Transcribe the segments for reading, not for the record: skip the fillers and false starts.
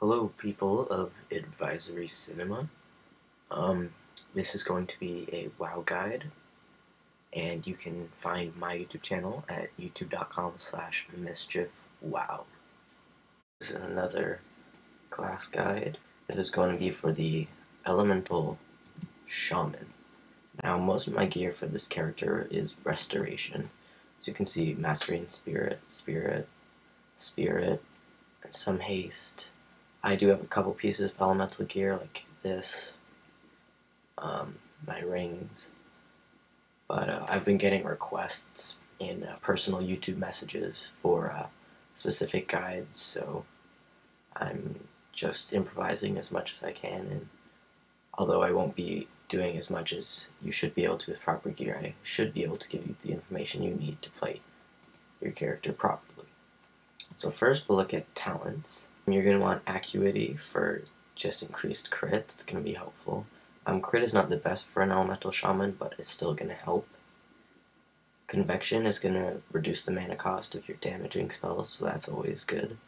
Hello people of AdvisoryCinema. This is going to be a WoW guide, and you can find my YouTube channel at youtube.com/MischiefWoW. This is another class guide. This is going to be for the Elemental Shaman. Now, most of my gear for this character is Restoration. So you can see Mastery and Spirit, and some Haste. I do have a couple pieces of elemental gear, like this, my rings, but I've been getting requests in personal YouTube messages for specific guides, so I'm just improvising as much as I can, and although I won't be doing as much as you should be able to with proper gear, I should be able to give you the information you need to play your character properly. So first we'll look at talents. You're going to want Acuity for just increased crit. That's going to be helpful. Crit is not the best for an elemental shaman, but it's still going to help. Convection is going to reduce the mana cost of your damaging spells, so that's always good.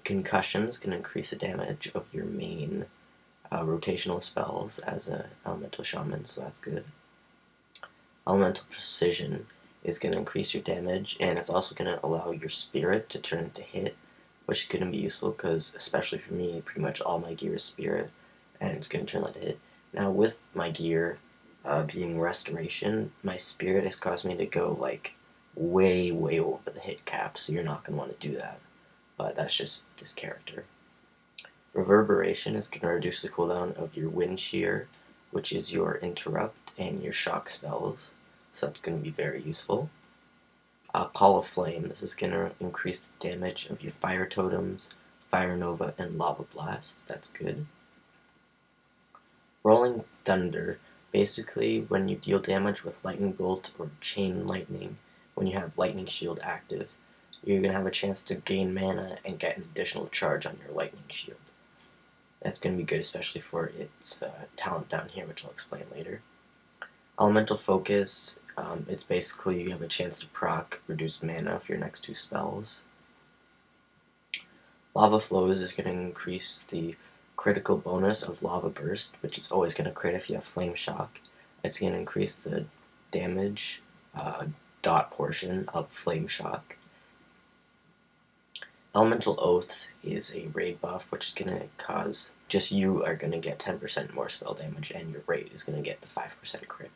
Concussion is going to increase the damage of your main rotational spells as an elemental shaman, so that's good. Elemental Precision is going to increase your damage, and it's also going to allow your spirit to turn into hit, which is going to be useful because, especially for me, pretty much all my gear is spirit, and it's going to turn that to hit. Now, with my gear being Restoration, my spirit has caused me to go, like, way over the hit cap, so you're not going to want to do that. But that's just this character. Reverberation is going to reduce the cooldown of your Wind Shear, which is your Interrupt and your Shock spells, so that's going to be very useful. Call of Flame, this is going to increase the damage of your Fire Totems, Fire Nova, and Lava Blast. That's good. Rolling Thunder, basically when you deal damage with Lightning Bolt or Chain Lightning, when you have Lightning Shield active, you're going to have a chance to gain mana and get an additional charge on your Lightning Shield. That's going to be good, especially for its talent down here, which I'll explain later. Elemental Focus, it's basically you have a chance to proc reduced mana for your next two spells. Lava Flows is going to increase the critical bonus of Lava Burst, which it's always going to crit if you have Flame Shock. It's going to increase the damage dot portion of Flame Shock. Elemental Oath is a raid buff, which is going to cause, just you are going to get 10% more spell damage, and your raid is going to get the 5% crit.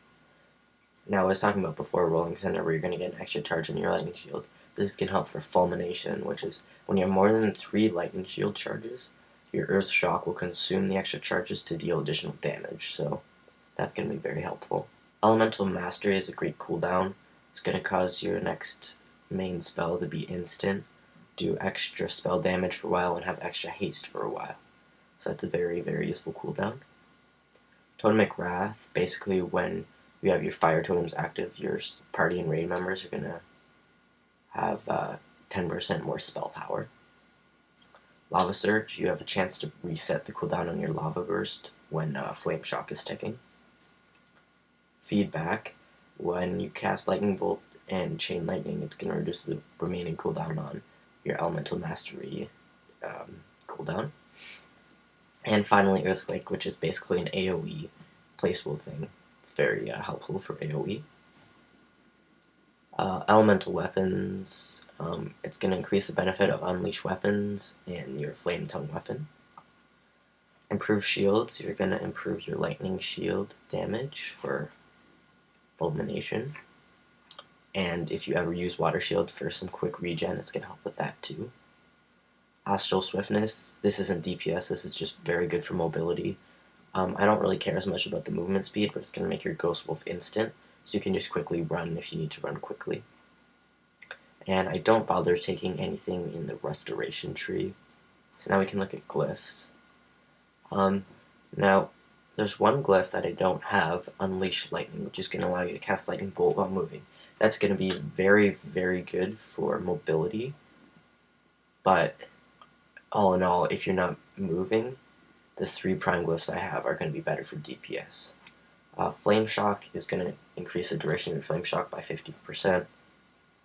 Now, I was talking about before Rolling Thunder, where you're going to get an extra charge on your Lightning Shield. This can help for Fulmination, which is when you have more than 3 Lightning Shield charges, your Earth Shock will consume the extra charges to deal additional damage, so that's going to be very helpful. Elemental Mastery is a great cooldown. It's going to cause your next main spell to be instant, do extra spell damage for a while, and have extra haste for a while. So that's a very useful cooldown. Totemic Wrath, basically when you have your fire totems active, your party and raid members are going to have 10% more spell power. Lava Surge, you have a chance to reset the cooldown on your Lava Burst when Flame Shock is ticking. Feedback, when you cast Lightning Bolt and Chain Lightning, it's going to reduce the remaining cooldown on your Elemental Mastery cooldown. And finally, Earthquake, which is basically an AoE placeable thing. It's very helpful for AoE. Elemental Weapons, it's going to increase the benefit of Unleash Weapons and your Flametongue weapon. Improve Shields, you're going to improve your Lightning Shield damage for Fulmination. And if you ever use Water Shield for some quick regen, it's going to help with that too. Astral Swiftness, this isn't DPS, this is just very good for mobility. I don't really care as much about the movement speed, but it's going to make your Ghost Wolf instant, so you can just quickly run if you need to run quickly. And I don't bother taking anything in the Restoration tree. So now we can look at glyphs. Now, there's one glyph that I don't have, Unleash Lightning, which is going to allow you to cast Lightning Bolt while moving. That's going to be very good for mobility, but all in all, if you're not moving, the 3 prime glyphs I have are going to be better for DPS. Flame Shock is going to increase the duration of your Flame Shock by 50%,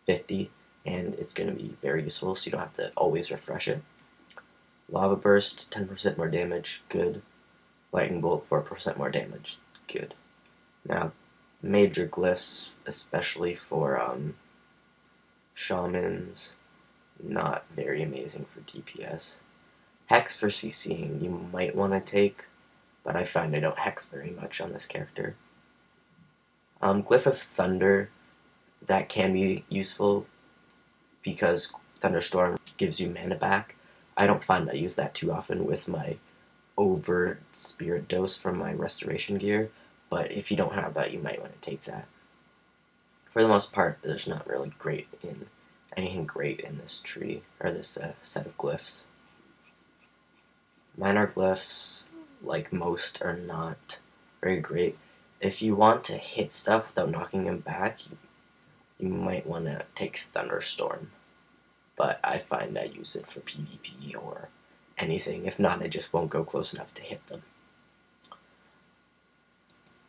and it's going to be very useful, so you don't have to always refresh it. Lava Burst, 10% more damage, good. Lightning Bolt, 4% more damage, good. Now, major glyphs, especially for Shamans, not very amazing for DPS. Hex for CCing you might want to take, but I find I don't hex very much on this character. Glyph of Thunder, that can be useful because Thunderstorm gives you mana back. I don't find I use that too often with my over spirit dose from my restoration gear, but if you don't have that, you might want to take that. For the most part, there's not really anything great in this tree, or this set of glyphs. Minor glyphs, like most, are not very great. If you want to hit stuff without knocking them back, you might want to take Thunderstorm. But I find I use it for PvP or anything. If not, I just won't go close enough to hit them.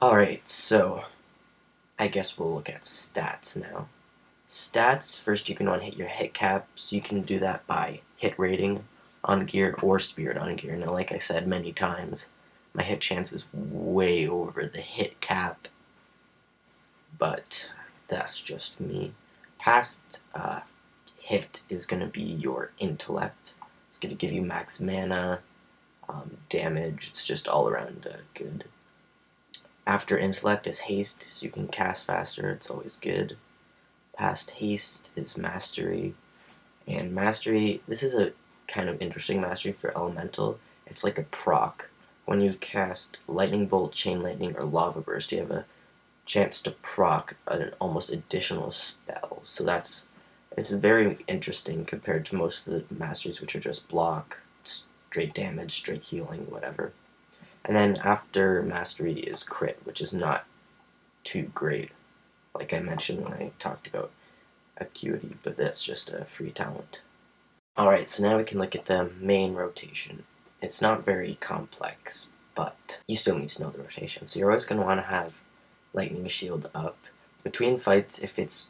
Alright, so I guess we'll look at stats now. Stats, first you're going to want to hit your hit cap, so you can do that by hit rating on gear or spirit on gear. Now, like I said many times, my hit chance is way over the hit cap, but that's just me. Past hit is going to be your Intellect. It's going to give you max mana, damage, it's just all around good. After Intellect is Haste, so you can cast faster, it's always good. Past Haste is Mastery, and Mastery, this is a kind of interesting mastery for Elemental. It's like a proc. When you cast Lightning Bolt, Chain Lightning, or Lava Burst, you have a chance to proc an almost additional spell. So it's very interesting compared to most of the masteries, which are just block, straight damage, straight healing, whatever. And then after Mastery is Crit, which is not too great, like I mentioned when I talked about Acuity, but that's just a free talent. Alright, so now we can look at the main rotation. It's not very complex, but you still need to know the rotation. So you're always going to want to have Lightning Shield up. Between fights, if it's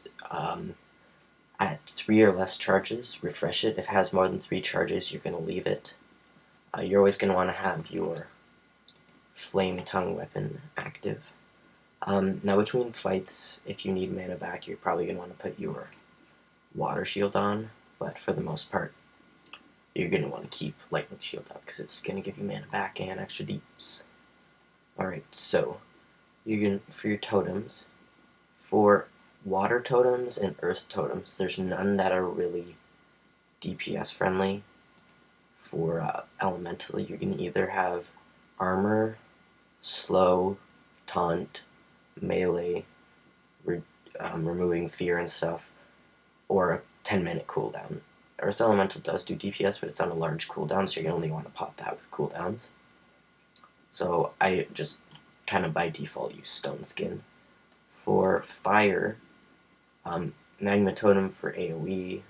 at 3 or less charges, refresh it. If it has more than 3 charges, you're going to leave it. You're always going to want to have your Flametongue weapon active. Now between fights, if you need mana back, you're probably going to want to put your Water Shield on, but for the most part, you're going to want to keep Lightning Shield up because it's going to give you mana back and extra deeps. Alright, so for your totems, for water totems and earth totems, there's none that are really DPS friendly. For elemental, you're going to either have armor, slow, taunt, melee, removing fear and stuff, or a 10-minute cooldown. Earth Elemental does do DPS, but it's on a large cooldown, so you're going to only want to pop that with cooldowns. So I just kind of by default use Stone Skin. For Fire, Magma Totem for AoE,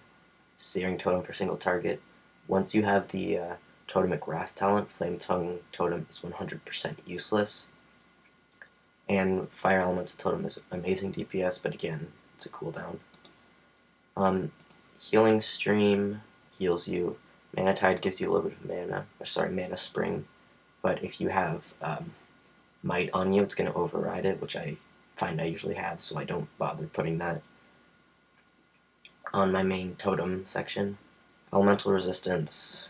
Searing Totem for single target. Once you have the Totemic Wrath talent, Flametongue Totem is 100% useless. And Fire Elemental Totem is amazing DPS, but again, it's a cooldown. Healing Stream heals you. Mana Tide gives you a little bit of mana Spring. But if you have Might on you, it's going to override it, which I find I usually have, so I don't bother putting that on my main totem section. Elemental Resistance,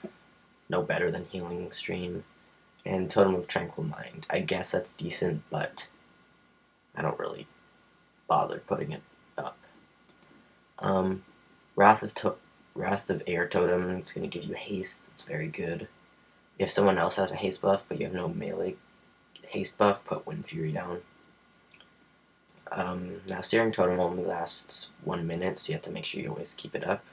no better than Healing Stream. And Totem of Tranquil Mind. I guess that's decent, but I don't really bother putting it up. Wrath of Air Totem, it's going to give you Haste, it's very good. If someone else has a Haste buff, but you have no melee Haste buff, put Wind Fury down. Now Searing Totem only lasts 1 minute, so you have to make sure you always keep it up.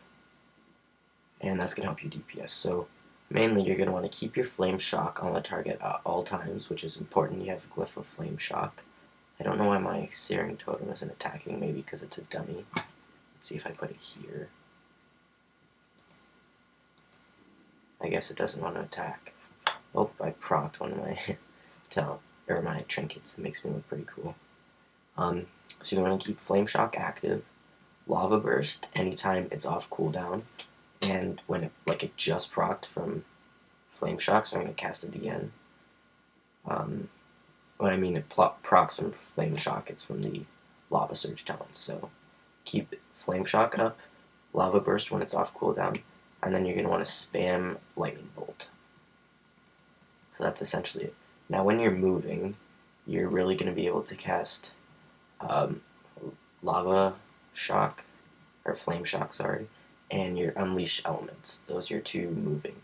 And that's going to help you DPS. So mainly you're going to want to keep your Flame Shock on the target at all times, which is important. You have a Glyph of Flame Shock. I don't know why my Searing Totem isn't attacking, maybe because it's a dummy. Let's see if I put it here. I guess it doesn't want to attack. Oh, I procced one of my my trinkets. It makes me look pretty cool. So you want to keep Flame Shock active, Lava Burst anytime it's off cooldown, and when it just procced from Flame Shock, so I'm going to cast it again. When I mean it procs from Flame Shock, it's from the Lava Surge talent. So keep Flame Shock up, Lava Burst when it's off cooldown, and then you're going to want to spam Lightning Bolt. So that's essentially it. Now when you're moving, you're really going to be able to cast Lava Shock, or Flame Shock, sorry, and your Unleash Elements. Those are your two moving.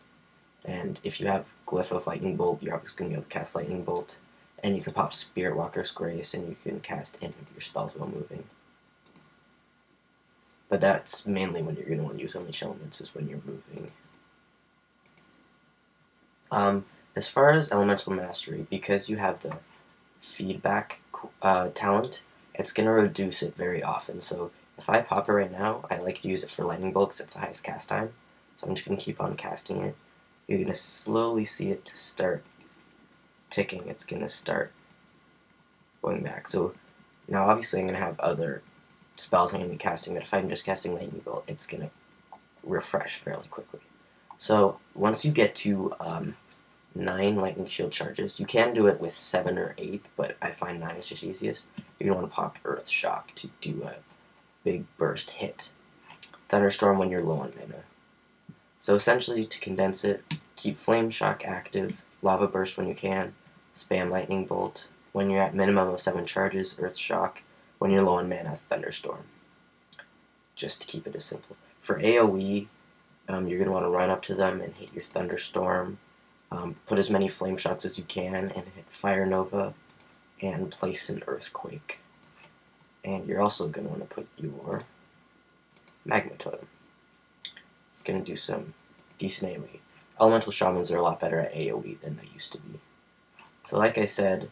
And if you have Glyph of Lightning Bolt, you're obviously going to be able to cast Lightning Bolt. And you can pop Spirit Walker's Grace, and you can cast any of your spells while moving. But that's mainly when you're going to want to use Unleash Elements, is when you're moving. As far as Elemental Mastery, because you have the feedback talent, it's going to reduce it very often. So if I pop it right now, I like to use it for Lightning Bolt because it's the highest cast time. So I'm just going to keep on casting it. You're going to slowly see it to start ticking. It's going to start going back. So now obviously I'm going to have other spells I'm going to be casting, but if I'm just casting Lightning Bolt, it's going to refresh fairly quickly. So once you get to 9 Lightning Shield charges, you can do it with 7 or 8, but I find 9 is just easiest. You're going to want to pop Earth Shock to do a big burst hit. Thunderstorm when you're low on mana. So essentially, to condense it, keep Flame Shock active, Lava Burst when you can, spam Lightning Bolt. When you're at minimum of 7 charges, Earth Shock. When you're low on mana, Thunderstorm. Just to keep it as simple. For AoE, you're going to want to run up to them and hit your Thunderstorm. Put as many Flame Shots as you can and hit Fire Nova and place an Earthquake. And you're also going to want to put your Magma Totem. It's going to do some decent AoE. Elemental Shamans are a lot better at AoE than they used to be. So like I said,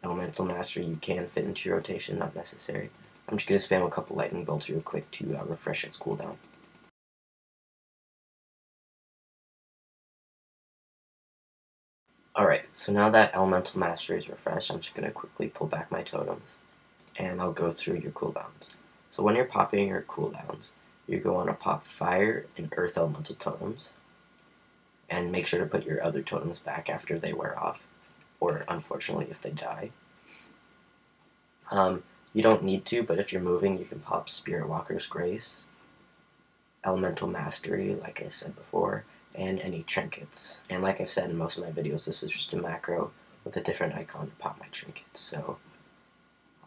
Elemental Mastery you can fit into your rotation, not necessary. I'm just going to spam a couple Lightning Bolts real quick to refresh its cooldown. Alright, so now that Elemental Mastery is refreshed, I'm just going to quickly pull back my totems, and I'll go through your cooldowns. So when you're popping your cooldowns, you're going to pop Fire and Earth Elemental totems, and make sure to put your other totems back after they wear off, or unfortunately if they die. You don't need to, but if you're moving, you can pop Spirit Walker's Grace, Elemental Mastery, like I said before, and any trinkets. And like I've said in most of my videos, this is just a macro with a different icon to pop my trinkets. So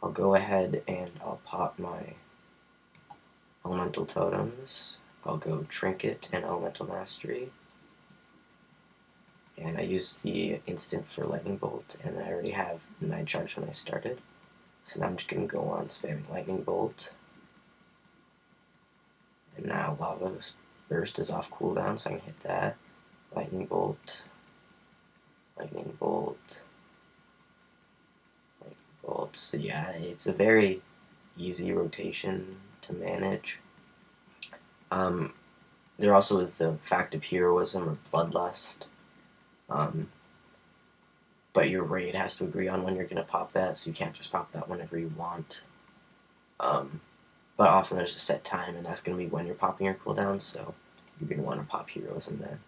I'll go ahead and I'll pop my Elemental Totems. I'll go Trinket and Elemental Mastery. And I used the instant for Lightning Bolt, and I already have 9 charge when I started. So now I'm just going to go on spamming Lightning Bolt. And now Lava Burst is off cooldown, so I can hit that. Lightning Bolt. Lightning Bolt. Lightning Bolt. So yeah, it's a very easy rotation to manage. There also is the fact of heroism or bloodlust. But your raid has to agree on when you're going to pop that, so you can't just pop that whenever you want. But often there's a set time, and that's going to be when you're popping your cooldowns, so you're going to want to pop heroism then.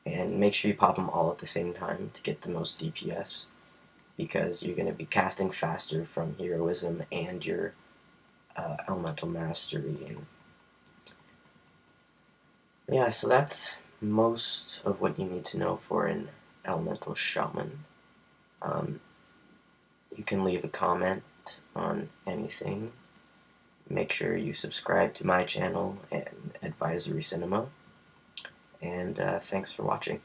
And make sure you pop them all at the same time to get the most DPS, because you're going to be casting faster from heroism and your elemental mastery. And yeah, so that's most of what you need to know for an elemental shaman. You can leave a comment on anything. Make sure you subscribe to my channel and AdvisoryCinema. And thanks for watching.